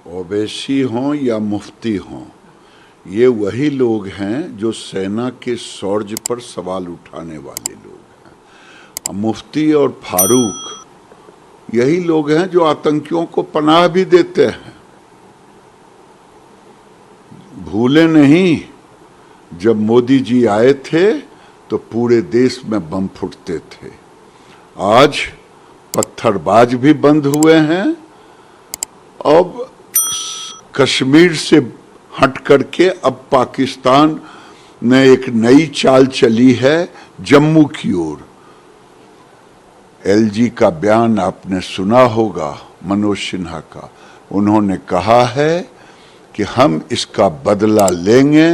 ओवैसी हों या मुफ्ती हों, ये वही लोग हैं जो सेना के शौर्य पर सवाल उठाने वाले लोग हैं। मुफ्ती और फारूक यही लोग हैं जो आतंकियों को पनाह भी देते हैं। भूले नहीं, जब मोदी जी आए थे तो पूरे देश में बम फूटते थे। आज पत्थरबाज भी बंद हुए हैं। अब कश्मीर से हट करके अब पाकिस्तान ने एक नई चाल चली है जम्मू की ओर। एलजी का बयान आपने सुना होगा, मनोज सिन्हा का। उन्होंने कहा है कि हम इसका बदला लेंगे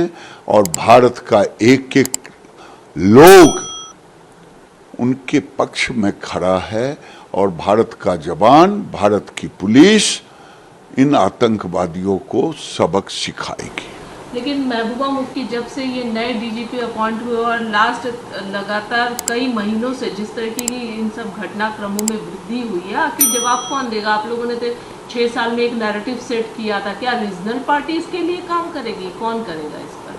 और भारत का एक एक लोग उनके पक्ष में खड़ा है और भारत का जवान, भारत की पुलिस इन आतंकवादियों को सबक सिखाएगी। लेकिन महबूबा मुफ्ती, जब से ये नए डीजीपी अपॉइंट हुए और लास्ट लगातार कई महीनों से जिस तरह की इन सब घटनाक्रमों में वृद्धि हुई है, आखिर जवाब कौन देगा? आप लोगों ने तो 6 साल में एक नैरेटिव सेट किया था। क्या रीजनल पार्टी इसके लिए काम करेगी? कौन करेगा इस पर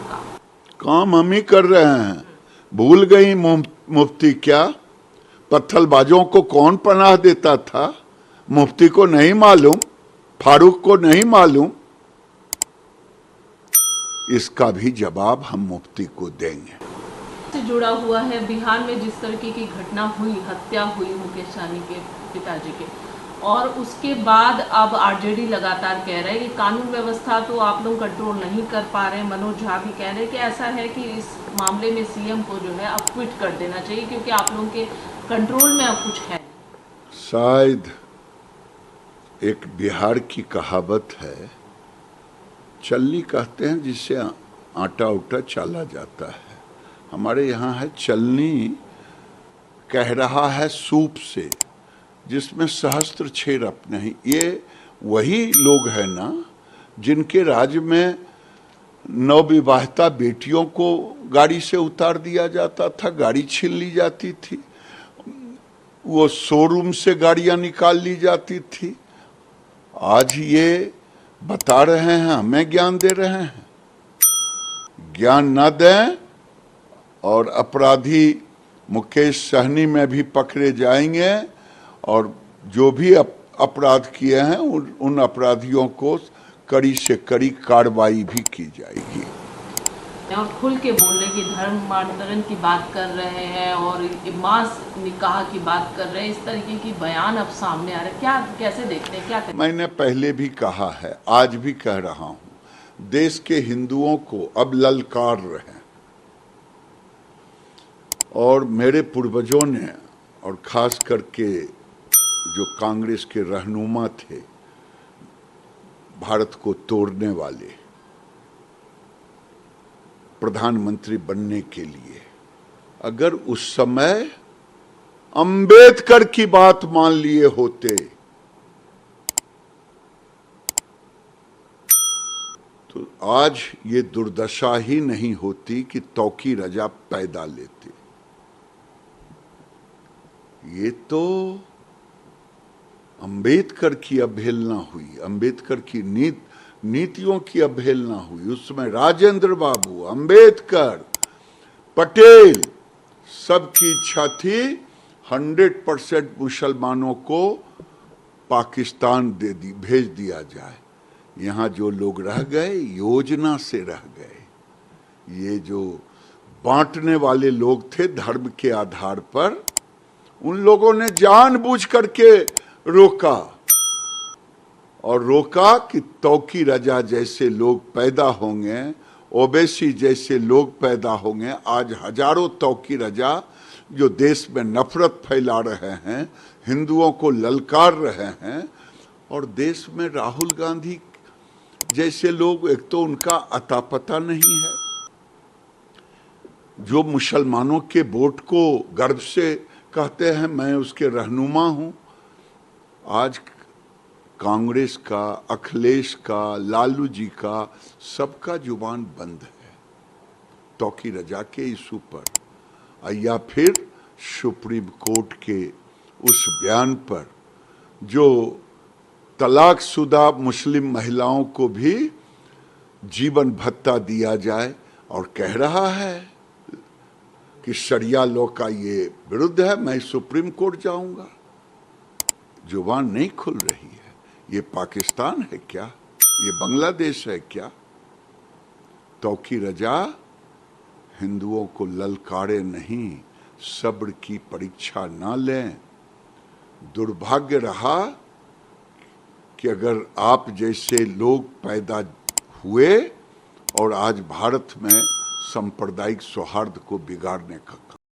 काम हम ही कर रहे हैं। भूल गई मुफ्ती क्या? पत्थरबाजों को कौन पनाह देता था? मुफ्ती को नहीं मालूम? फारूक को नहीं मालूम? इसका भी जवाब हम मुफ्ती को देंगे। से जुड़ा हुआ है बिहार में जिस तरीके की घटना हुई, हत्या हुई मुकेश सहनी के पिताजी के, और उसके बाद अब आरजेडी लगातार कह रहे हैं कि कानून व्यवस्था तो आप लोग कंट्रोल नहीं कर पा रहे हैं। मनोज झा भी कह रहे हैं कि ऐसा है कि इस मामले में सीएम को जो है अब क्विट कर देना चाहिए क्योंकि आप लोगों के कंट्रोल में अब कुछ है। शायद एक बिहार की कहावत है, चलनी कहते हैं जिससे आटा उटा चाला जाता है। हमारे यहाँ है चलनी, कह रहा है सूप से जिसमें सहस्त्र छेद नहीं। ये वही लोग हैं ना जिनके राज्य में नवविवाहिता बेटियों को गाड़ी से उतार दिया जाता था, गाड़ी छीन ली जाती थी, वो शोरूम से गाड़ियां निकाल ली जाती थी। आज ये बता रहे हैं, हमें ज्ञान दे रहे हैं। ज्ञान न दें और अपराधी मुकेश सहनी में भी पकड़े जाएंगे और जो भी अपराध किए हैं उन अपराधियों को कड़ी से कड़ी कार्रवाई भी की जाएगी। और खुल के बोल रहे कि धर्मांतरण की बात कर रहे हैं और मास निकाह की बात कर रहे हैं, इस तरीके की बयान अब सामने आ रहे हैं। क्या कैसे देखते हैं, क्या करें? मैंने पहले भी कहा है, आज भी कह रहा हूं, देश के हिंदुओं को अब ललकार रहे हैं। और मेरे पूर्वजों ने, और खास करके जो कांग्रेस के रहनुमा थे, भारत को तोड़ने वाले, प्रधानमंत्री बनने के लिए अगर उस समय अंबेडकर की बात मान लिए होते तो आज ये दुर्दशा ही नहीं होती कि तौकी रजा पैदा लेते। ये तो अंबेडकर की अवहेलना हुई, अंबेडकर की नीतियों की अवहेलना हुई। उसमें राजेंद्र बाबू, अंबेडकर, पटेल, सबकी इच्छा थी 100% मुसलमानों को पाकिस्तान भेज दिया जाए। यहाँ जो लोग रह गए योजना से रह गए। ये जो बांटने वाले लोग थे धर्म के आधार पर, उन लोगों ने जानबूझ करके रोका और रोका कि तौकी रजा जैसे लोग पैदा होंगे, ओवैसी जैसे लोग पैदा होंगे। आज हजारों तौकी रजा जो देश में नफरत फैला रहे हैं, हिंदुओं को ललकार रहे हैं, और देश में राहुल गांधी जैसे लोग, एक तो उनका अता पता नहीं है, जो मुसलमानों के वोट को गर्व से कहते हैं मैं उसके रहनुमा हूं। आज कांग्रेस का, अखिलेश का, लालू जी का, सबका जुबान बंद है तौकी रजा के इशू पर, या फिर सुप्रीम कोर्ट के उस बयान पर जो तलाकशुदा मुस्लिम महिलाओं को भी जीवन भत्ता दिया जाए, और कह रहा है कि शरिया लॉ का ये विरुद्ध है, मैं सुप्रीम कोर्ट जाऊंगा। जुबान नहीं खुल रही है। ये पाकिस्तान है क्या? ये बांग्लादेश है क्या? तौकी रजा हिंदुओं को ललकारे नहीं, सब्र की परीक्षा ना लें। दुर्भाग्य रहा कि अगर आप जैसे लोग पैदा हुए और आज भारत में सांप्रदायिक सौहार्द को बिगाड़ने का